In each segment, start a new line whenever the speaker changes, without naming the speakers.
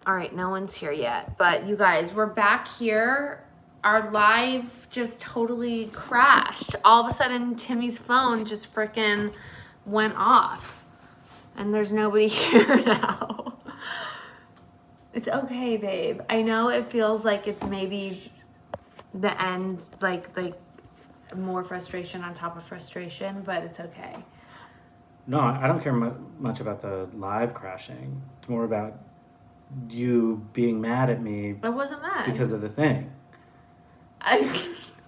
All right, no one's here yet. But you guys, we're back here. Our live just totally crashed. All of a sudden, Timmy's phone just freaking went off. And there's nobody here now. It's okay, babe. I know it feels like it's maybe the end, like more frustration on top of frustration, but it's okay.
No, I don't care much about the live crashing. It's more about you being mad at me.
I wasn't mad.
Because of the thing.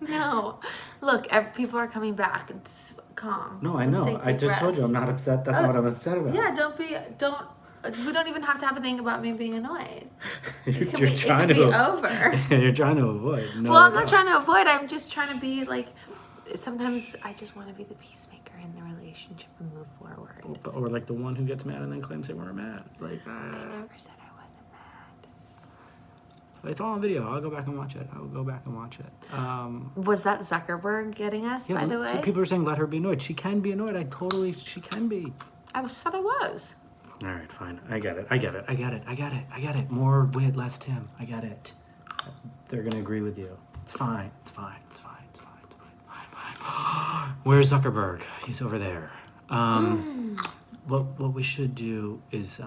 No. Look, people are coming back. It's calm.
No, I know. I just told you I'm not upset. That's not what I'm upset about.
Yeah, we don't even have to have a thing about me being annoyed.
You're
trying to be over.
You're trying to avoid. No,
well, I'm not trying to avoid. I'm just trying to be like, sometimes I just want to be the peacemaker in the relationship and move forward.
Or like the one who gets mad and then claims they weren't mad. Like,
I never said I wasn't mad.
It's all on video. I'll go back and watch it.
Was that Zuckerberg getting us, by the way?
So people are saying let her be annoyed. She can be annoyed. She can be.
I said I was.
All right, fine. I get it. More Whit, less Tim. I get it. They're going to agree with you. It's fine. Where's Zuckerberg? He's over there. What we should do is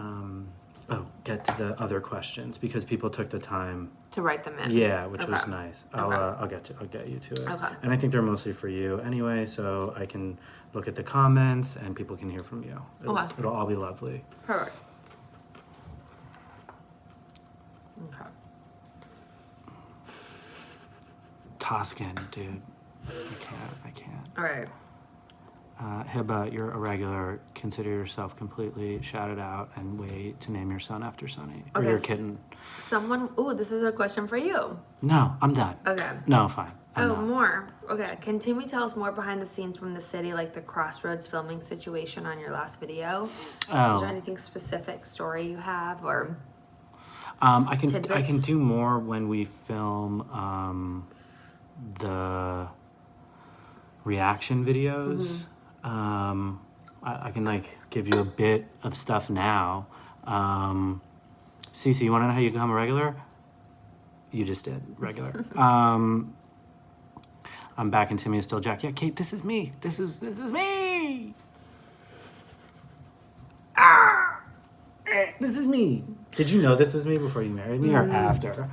get to the other questions because people took the time
to write them in.
Yeah, which was nice. I'll get you to it.
Okay.
And I think they're mostly for you anyway, so I can look at the comments and people can hear from you. It'll all be lovely.
Perfect. Okay.
Toscan, dude. I can't.
All right.
Hiba, you're a regular. Consider yourself completely shouted out and wait to name your son after Sonny. Or your kitten.
This is a question for you.
No, I'm done.
Okay.
No, fine.
More. Okay. Can Timmy tell us more behind the scenes from the city, like the Crossroads filming situation on your last video?
Oh.
Is there anything specific story you have or
I can
tidbits?
do more when we film the reaction videos.
Mm-hmm.
I can give you a bit of stuff now. Cece, you want to know how you become a regular? You just did, regular. I'm back and Timmy is still Jack. Yeah, Kate, this is me. This is me. This is me. Did you know this was me before you married me or after?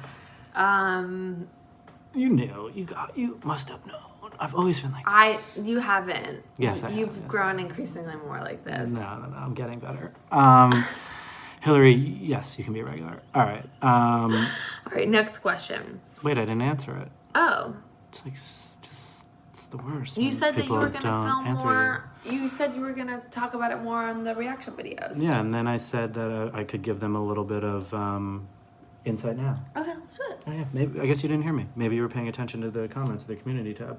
You knew. You must have known. I've always been like this.
You haven't.
Yes,
You've grown increasingly more like this.
No. I'm getting better. Hillary, yes, you can be a regular. All right.
All right, next question.
Wait, I didn't answer it.
Oh.
It's the worst.
You said that you were going to film more. You said you were going to talk about it more on the reaction videos.
Yeah, and then I said that I could give them a little bit of insight now.
Okay, let's do it.
Oh, yeah, maybe. I guess you didn't hear me. Maybe you were paying attention to the comments of the community tab.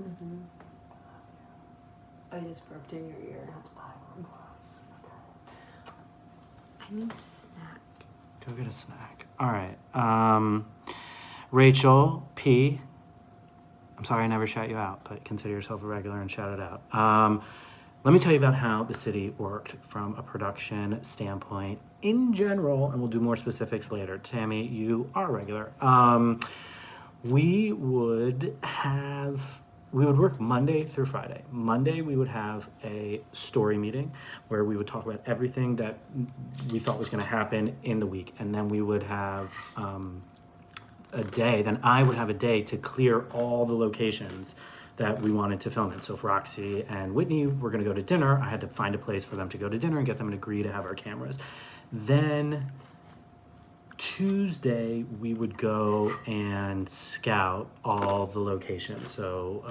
Mm-hmm. I just burped in your ear. That's fine. I need to snack.
Go get a snack. All right. Rachel P. I'm sorry I never shout you out, but consider yourself a regular and shout it out. Let me tell you about how the city worked from a production standpoint in general, and we'll do more specifics later. Tammy, you are a regular. We would work Monday through Friday. Monday, we would have a story meeting where we would talk about everything that we thought was going to happen in the week. And then we would have I would have a day to clear all the locations that we wanted to film in. So if Roxy and Whitney were going to go to dinner, I had to find a place for them to go to dinner and get them to agree to have our cameras. Then Tuesday, we would go and scout all the locations. So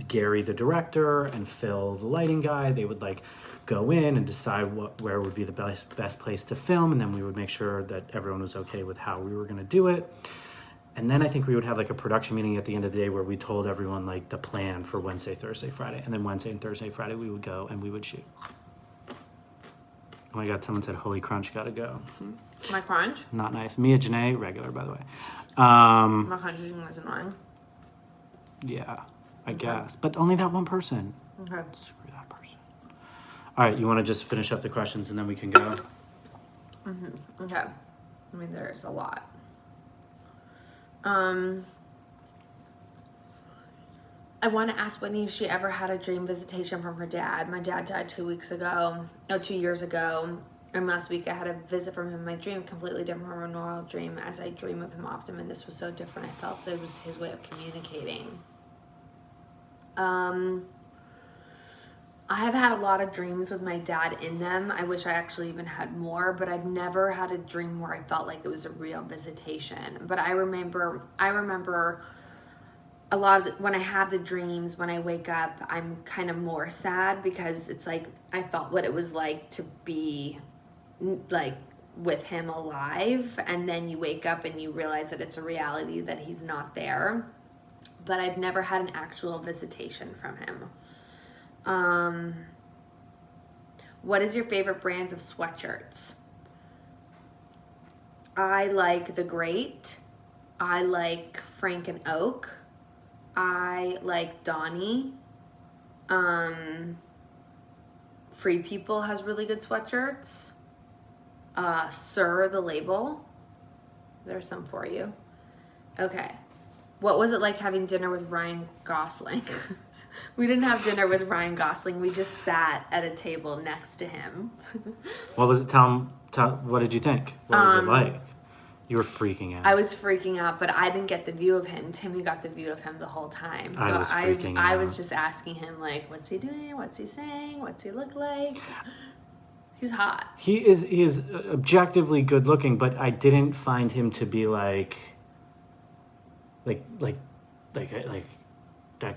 Gary, the director, and Phil, the lighting guy, they would go in and decide where would be the best place to film, and then we would make sure that everyone was okay with how we were going to do it. And then I think we would have a production meeting at the end of the day where we told everyone the plan for Wednesday, Thursday, Friday. And then Wednesday and Thursday, Friday, we would go and we would shoot. Oh my God, someone said, holy crunch, gotta go.
My crunch?
Not nice. Mia Janae, regular, by the way.
My crunch is annoying.
Yeah, I guess. But only that one person.
Okay.
Screw that person. All right, you want to just finish up the questions and then we can go?
Okay. I mean, there's a lot. I want to ask Whitney if she ever had a dream visitation from her dad. My dad died 2 years ago. And last week I had a visit from him in my dream, completely different from a normal dream, as I dream of him often, and this was so different. I felt it was his way of communicating. I have had a lot of dreams with my dad in them. I wish I actually even had more, but I've never had a dream where I felt like it was a real visitation. But I remember a lot of when I have the dreams, when I wake up, I'm kind of more sad because it's like I felt what it was like to be like with him alive, and then you wake up and you realize that it's a reality that he's not there. But I've never had an actual visitation from him. What is your favorite brands of sweatshirts? I like The Great. I like Frank and Oak. I like Donnie. Free People has really good sweatshirts. Sir, the label. There's some for you. Okay. What was it like having dinner with Ryan Gosling? We didn't have dinner with Ryan Gosling. We just sat at a table next to him.
What was it? Tell what did you think? What was it like? You were freaking out.
I was freaking out, but I didn't get the view of him. Timmy got the view of him the whole time. So
I was freaking out.
I was just asking him, like, what's he doing? What's he saying? What's he look like? He's hot.
He is objectively good looking, but I didn't find him to be like that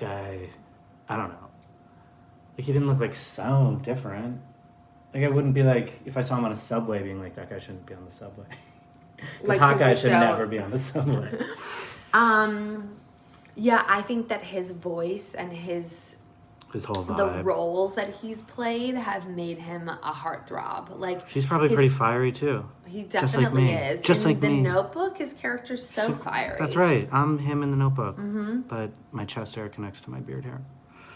guy. I don't know. Like, he didn't look like so different. Like, I wouldn't be like, if I saw him on a subway, being like, that guy shouldn't be on the subway. Because
Like,
hot guys should never be on the subway.
Yeah, I think that his voice and his
whole vibe.
the roles that he's played have made him a heartthrob. Like,
he's probably pretty fiery too.
He
Just like
definitely
me.
is.
Just
in
like
the
me.
Notebook, his character's so fiery.
That's right. I'm him in the Notebook. But my chest hair connects to my beard hair.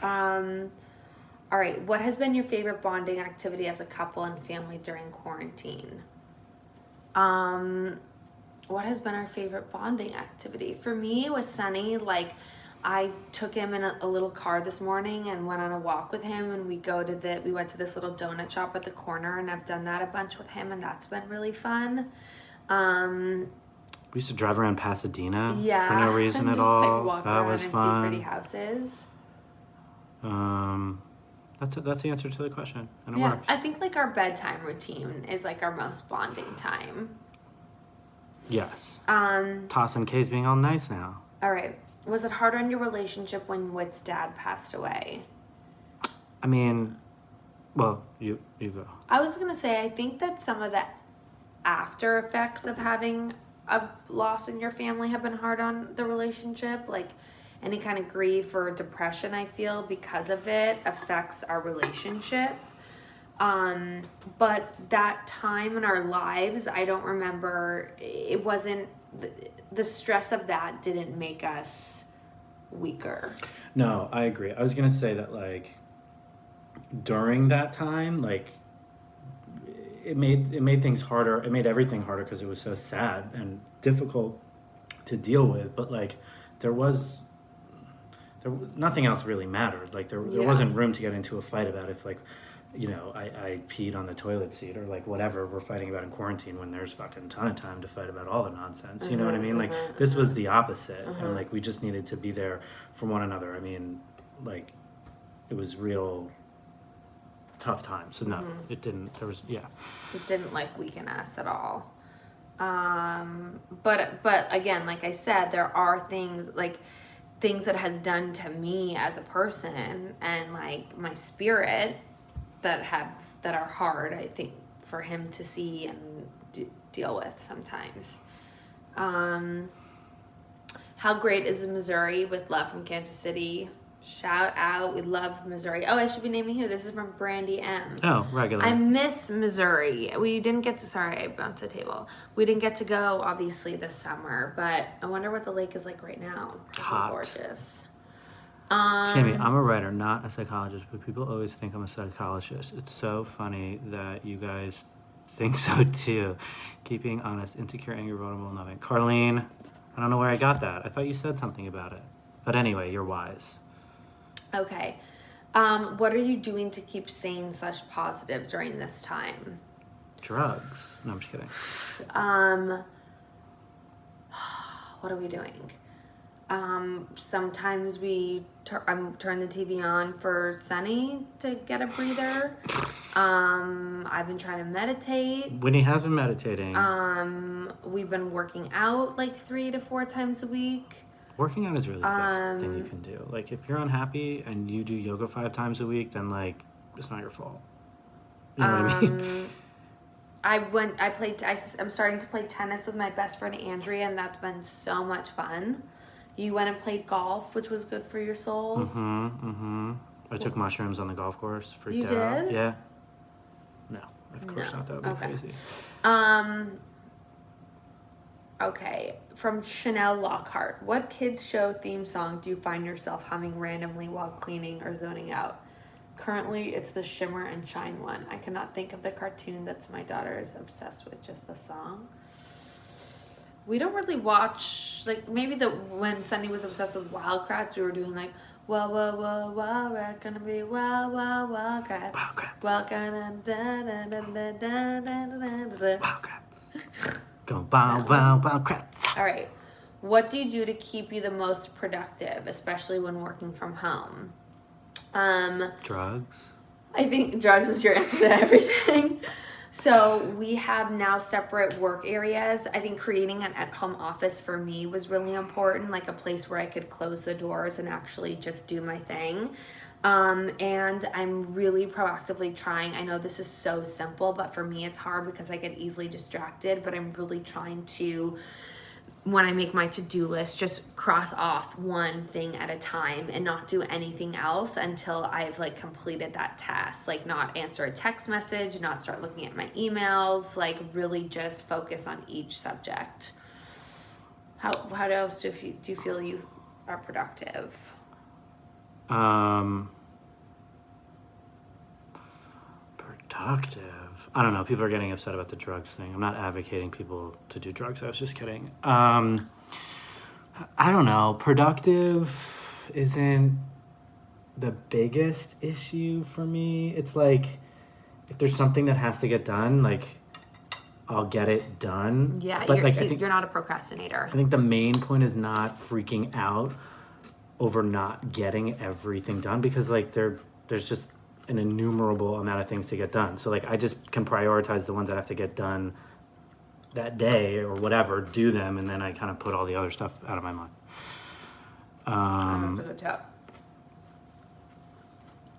All right. What has been your favorite bonding activity as a couple and family during quarantine? What has been our favorite bonding activity? For me, it was Sunny. Like, I took him in a little car this morning and went on a walk with him, and we went to this little donut shop at the corner, and I've done that a bunch with him, and that's been really fun.
We used to drive around Pasadena
Yeah,
for no reason at
just,
all.
Like, walk
that
around
was
and
fun.
see pretty houses.
That's the answer to the question, and it
Yeah,
works.
I think like our bedtime routine is like our most bonding time.
Yes. Toss and K's being all nice now.
All right. Was it hard on your relationship when Whit's dad passed away?
I mean, well, you go.
I was gonna say, I think that some of the after effects of having a loss in your family have been hard on the relationship. Like, any kind of grief or depression, I feel, because of it affects our relationship. But that time in our lives, I don't remember, it wasn't, the stress of that didn't make us weaker.
No, I agree. I was gonna say that, like, during that time, like, it made things harder. It made everything harder because it was so sad and difficult to deal with. But like, nothing else really mattered. Like, there wasn't room to get into a fight about if, like, you know, I peed on the toilet seat or like whatever we're fighting about in quarantine, when there's fucking ton of time to fight about all the nonsense. You know what I mean? Like, this was the opposite, and like, we just needed to be there for one another. I mean, like, it was real tough times. So no, it didn't.
It didn't like weaken us at all. But again, like I said, there are things that has done to me as a person and like my spirit that are hard, I think, for him to see and deal with sometimes. How great is Missouri? With love from Kansas City. Shout out. We love Missouri. Oh, I should be naming who. This is from Brandy M.
Oh, regular.
I miss Missouri. We didn't get to, sorry, I bounced the table. We didn't get to go, obviously, this summer, but I wonder what the lake is like right now. It'll be
Hot.
gorgeous.
Timmy, I'm a writer, not a psychologist, but people always think I'm a psychologist. It's so funny that you guys think so too. Keeping honest, insecure, angry, vulnerable, and loving. Carlene, I don't know where I got that. I thought you said something about it. But anyway, you're wise.
Okay. What are you doing to keep sane / positive during this time?
Drugs. No, I'm just kidding.
What are we doing? Sometimes we turn the TV on for Sunny to get a breather. I've been trying to meditate.
Whitney has been meditating.
We've been working out like 3 to 4 times a week.
Working out is really the best thing you can do. Like, if you're unhappy and you do yoga 5 times a week, then, like, it's not your fault. You know what I mean?
I'm starting to play tennis with my best friend Andrea, and that's been so much fun. You went and played golf, which was good for your soul.
I took mushrooms on the golf course.
You
Freaked out.
did?
Yeah. No, of course not. That would be crazy.
Okay, from Chanel Lockhart. What kids show theme song do you find yourself humming randomly while cleaning or zoning out? Currently, it's the Shimmer and Shine one. I cannot think of the cartoon that's my daughter is obsessed with, just the song. We don't really watch, like, maybe when Sunny was obsessed with Wildcrats, we were doing like, whoa, whoa, whoa, whoa, we're gonna be wild, wild, wildcrats.
Wildcrats. Wildcrats. Go wild, wild, wildcrats.
All right. What do you do to keep you the most productive, especially when working from home?
Drugs.
I think drugs is your answer to everything. So we have now separate work areas. I think creating an at-home office for me was really important, like a place where I could close the doors and actually just do my thing. And I'm really proactively trying. I know this is so simple, but for me it's hard because I get easily distracted, but I'm really trying to, when I make my to-do list, just cross off one thing at a time and not do anything else until I've like completed that task. Like not answer a text message, not start looking at my emails, like really just focus on each subject. How else do you feel you are productive?
Productive. I don't know. People are getting upset about the drugs thing. I'm not advocating people to do drugs. I was just kidding. I don't know. Productive isn't the biggest issue for me. It's like, if there's something that has to get done, like, I'll get it done.
Yeah,
but
I think you're not a procrastinator.
I think the main point is not freaking out over not getting everything done, because like there's just an innumerable amount of things to get done. So like I just can prioritize the ones that have to get done that day or whatever, do them, and then I kind of put all the other stuff out of my mind.
That's a good tip.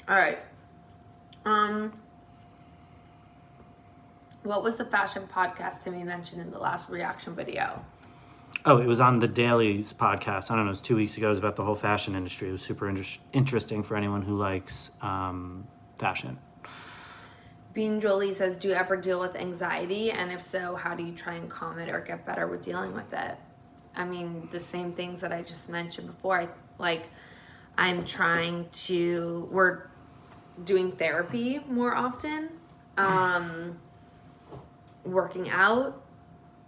All right. What was the fashion podcast Timmy mentioned in the last reaction video?
Oh, it was on the Daily's podcast. I don't know, it was 2 weeks ago. It was about the whole fashion industry. It was super interesting for anyone who likes fashion.
Bean Jolie says, do you ever deal with anxiety? And if so, how do you try and calm it or get better with dealing with it? I mean, the same things that I just mentioned before. We're doing therapy more often. Working out.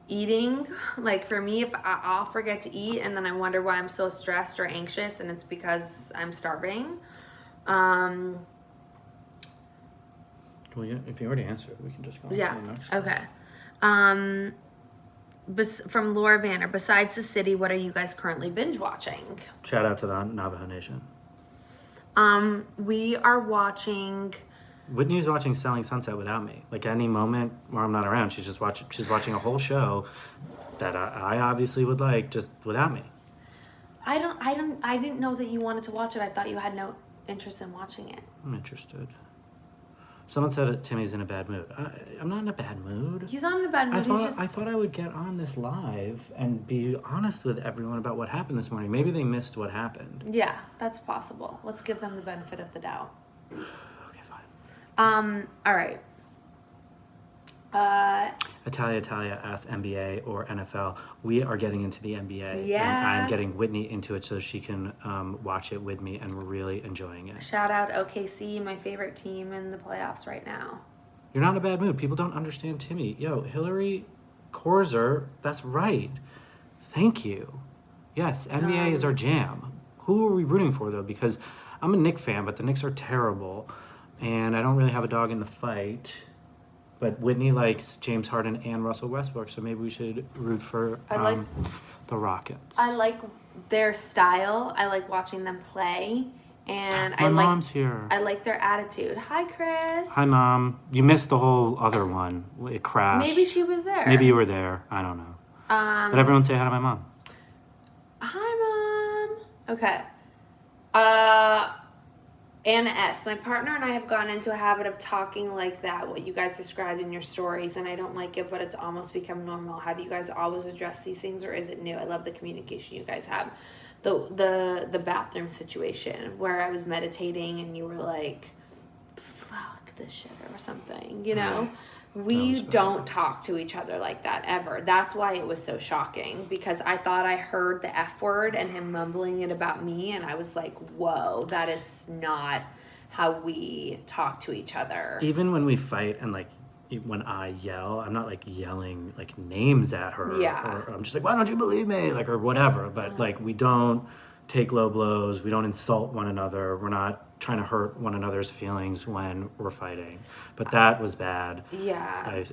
Eating, like for me, if I'll forget to eat and then I wonder why I'm so stressed or anxious, and it's because I'm starving.
Well, yeah, if you already answered, we can just go on to the next one.
Okay. From Laura Vanner, besides the city, what are you guys currently binge watching?
Shout out to the Navajo Nation.
We are watching.
Whitney's watching Selling Sunset without me. Like any moment where I'm not around, she's watching a whole show that I obviously would like, just without me.
I didn't know that you wanted to watch it. I thought you had no interest in watching it.
I'm interested. Someone said that Timmy's in a bad mood. I'm not in a bad mood.
He's not in a bad mood.
I thought I would get on this live and be honest with everyone about what happened this morning. Maybe they missed what happened.
Yeah, that's possible. Let's give them the benefit of the doubt.
Okay, fine.
All right.
Italia asks NBA or NFL. We are getting into the NBA.
Yeah.
And I'm getting Whitney into it so she can watch it with me, and we're really enjoying it.
Shout out OKC, my favorite team in the playoffs right now.
You're not in a bad mood. People don't understand Timmy. Yo, Hillary Korzer, that's right. Thank you. Yes, NBA is our jam. Who are we rooting for, though? Because I'm a Knicks fan, but the Knicks are terrible, and I don't really have a dog in the fight. But Whitney likes James Harden and Russell Westbrook, so maybe we should root for the Rockets.
I like their style. I like watching them play. And
My mom's here.
I like their attitude. Hi, Chris.
Hi, Mom. You missed the whole other one. It crashed.
Maybe she was there.
Maybe you were there. I don't know. But everyone say hi to my mom.
Hi, Mom. Okay. Anna S. My partner and I have gone into a habit of talking like that, what you guys described in your stories, and I don't like it, but it's almost become normal. Have you guys always addressed these things, or is it new? I love the communication you guys have. The bathroom situation where I was meditating and you were like, fuck this shit or something, you know? We don't talk to each other like that ever. That's why it was so shocking, because I thought I heard the F word and him mumbling it about me, and I was like, whoa, that is not how we talk to each other.
Even when we fight and like when I yell, I'm not like yelling like names at her.
Yeah.
Or I'm just like, why don't you believe me? Like, or whatever. But like, we don't take low blows. We don't insult one another. We're not trying to hurt one another's feelings when we're fighting. But that was bad.
Yeah.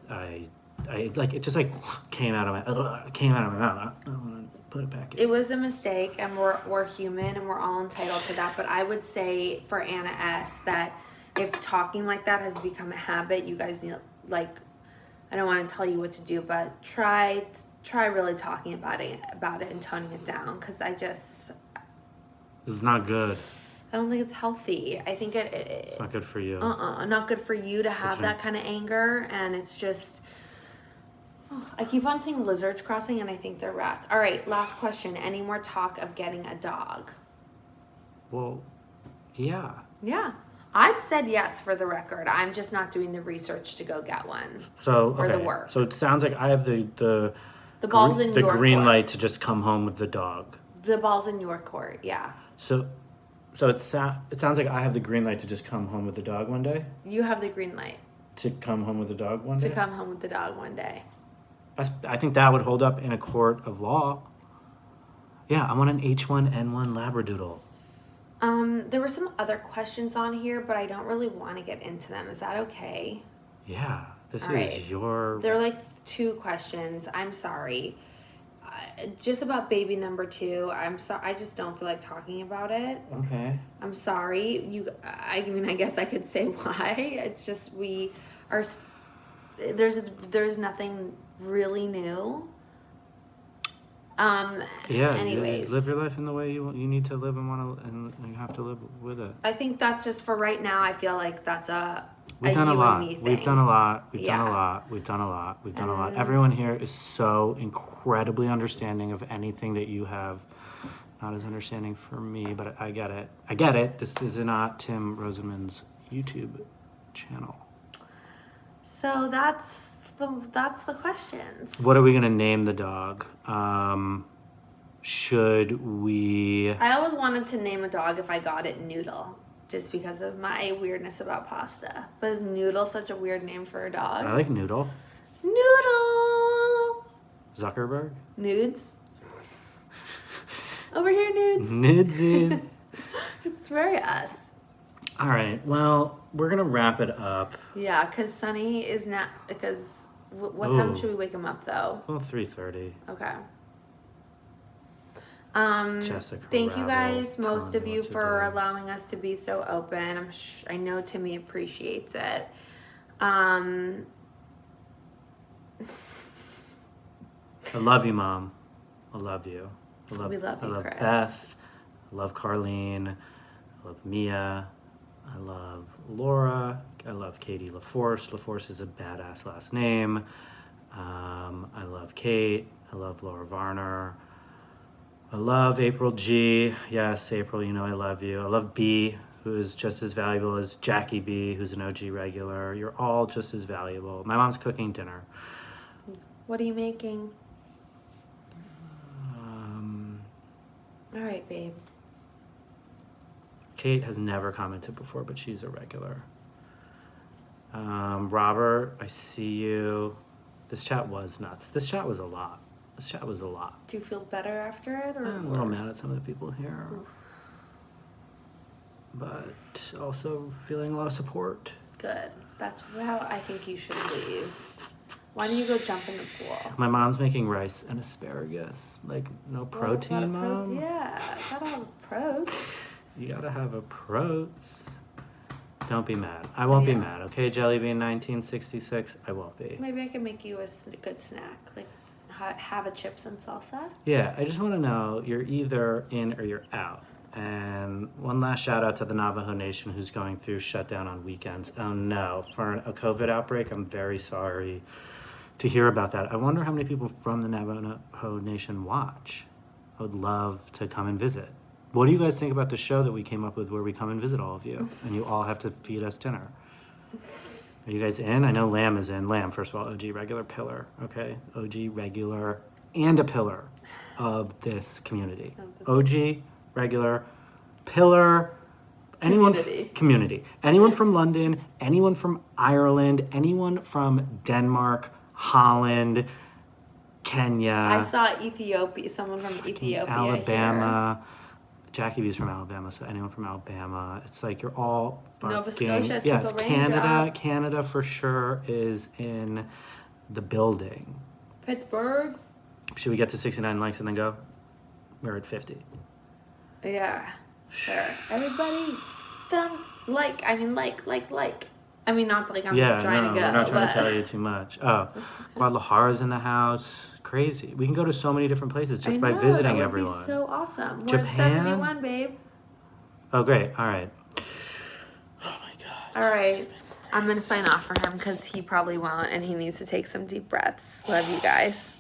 I like, it just like came out of my mouth. I want to put it back in.
It was a mistake, and we're human, and we're all entitled to that. But I would say for Anna S. that if talking like that has become a habit, you guys need, like, I don't want to tell you what to do, but try really talking about it and toning it down, because
This is not good.
I don't think it's healthy. I think
It's not good for you.
not good for you to have that kind of anger, and it's just, I keep on seeing lizards crossing, and I think they're rats. All right, last question. Any more talk of getting a dog?
Well, yeah.
Yeah. I've said yes, for the record. I'm just not doing the research to go get one.
So,
or
okay.
the work.
So it sounds like I have the
ball's in
the
your
green
court.
light to just come home with the dog.
The ball's in your court, yeah.
So it sounds like I have the green light to just come home with the dog one day.
You have the green light.
To come home with the dog one day.
To come home with the dog one day.
I think that would hold up in a court of law. Yeah, I want an H1N1 Labradoodle.
There were some other questions on here, but I don't really want to get into them. Is that okay?
Yeah, this
All
is
right.
your...
There are like 2 questions. I'm sorry. Just about baby number 2. I'm sorry. I just don't feel like talking about it.
Okay.
I'm sorry. I mean, I guess I could say why. It's just we are... There's nothing really new.
Yeah,
anyways,
you live your life in the way you need to live and you have to live with it.
I think that's just for right now. I feel like that's
We've done a lot. We've done a lot. We've done a lot. Everyone here is so incredibly understanding of anything that you have. Not as understanding for me, but I get it. I get it. This is not Tim Rosenman's YouTube channel.
So that's the questions.
What are we gonna name the dog? Should we?
I always wanted to name a dog if I got it Noodle, just because of my weirdness about pasta. But is Noodle such a weird name for a dog?
I like Noodle.
Noodle.
Zuckerberg.
Nudes. Over here, nudes.
Nudesies.
It's very us.
All right. Well, we're gonna wrap it up.
Yeah, because Sunny is not. Because what time should we wake him up though?
Well, 3:30.
Okay.
Jessica
Thank you guys,
Ravel,
most
tell
of
me
you,
what to
for
do.
allowing us to be so open. I know Timmy appreciates it. I
love you, Mom. I love you.
We love you,
I love
Chris.
Beth. I love Carlene. I love Mia. I love Laura. I love Katie LaForce. LaForce is a badass last name. I love Kate. I love Laura Varner. I love April G. Yes, April, you know I love you. I love B. who is just as valuable as Jackie B, who's an OG regular. You're all just as valuable. My mom's cooking dinner.
What are you making?
Um,
All right, babe.
Kate has never commented before, but she's a regular. Robert, I see you. This chat was nuts. This chat was a lot.
Do you feel better after it, or
I'm a little mad at some of the people here.
Oof.
But also feeling a lot of support.
Good. That's how I think you should leave. Why don't you go jump in the pool?
My mom's making rice and asparagus. Like, no protein, Mom?
Yeah, gotta have protein.
You gotta have a protein. Don't be mad. I won't be mad, okay, Jellybean 1966? I won't be.
Maybe I can make you a good snack, like have a chips and salsa.
Yeah, I just want to know, you're either in or you're out. And one last shout out to the Navajo Nation who's going through shutdown on weekends. Oh no, for a COVID outbreak, I'm very sorry to hear about that. I wonder how many people from the Navajo Nation watch. I would love to come and visit. What do you guys think about the show that we came up with where we come and visit all of you and you all have to feed us dinner? Are you guys in? I know Lamb is in. Lamb, first of all, OG regular pillar, okay? OG regular and a pillar of this community. OG regular pillar. Anyone community. Anyone from London, anyone from Ireland, anyone from Denmark, Holland, Kenya.
I saw Ethiopia, someone from Ethiopia.
Alabama.
Here.
Jackie B's from Alabama, so anyone from Alabama. It's like you're all
Nova Scotia.
Yes, Canada. Canada for sure is in the building.
Pittsburgh.
Should we get to 69 likes and then go? We're at 50.
Yeah. Sure. Everybody, thumbs like. I mean, like. I mean, not like I'm trying to go.
We're not trying to tell you too much. Oh, Guadalajara's in the house. Crazy. We can go to so many different places just by visiting
that would
everyone.
Be so awesome. We're
Japan?
at 71, babe.
Oh, great. All right. Oh my God.
All right. I'm gonna sign off for him because he probably won't, and he needs to take some deep breaths. Love you guys.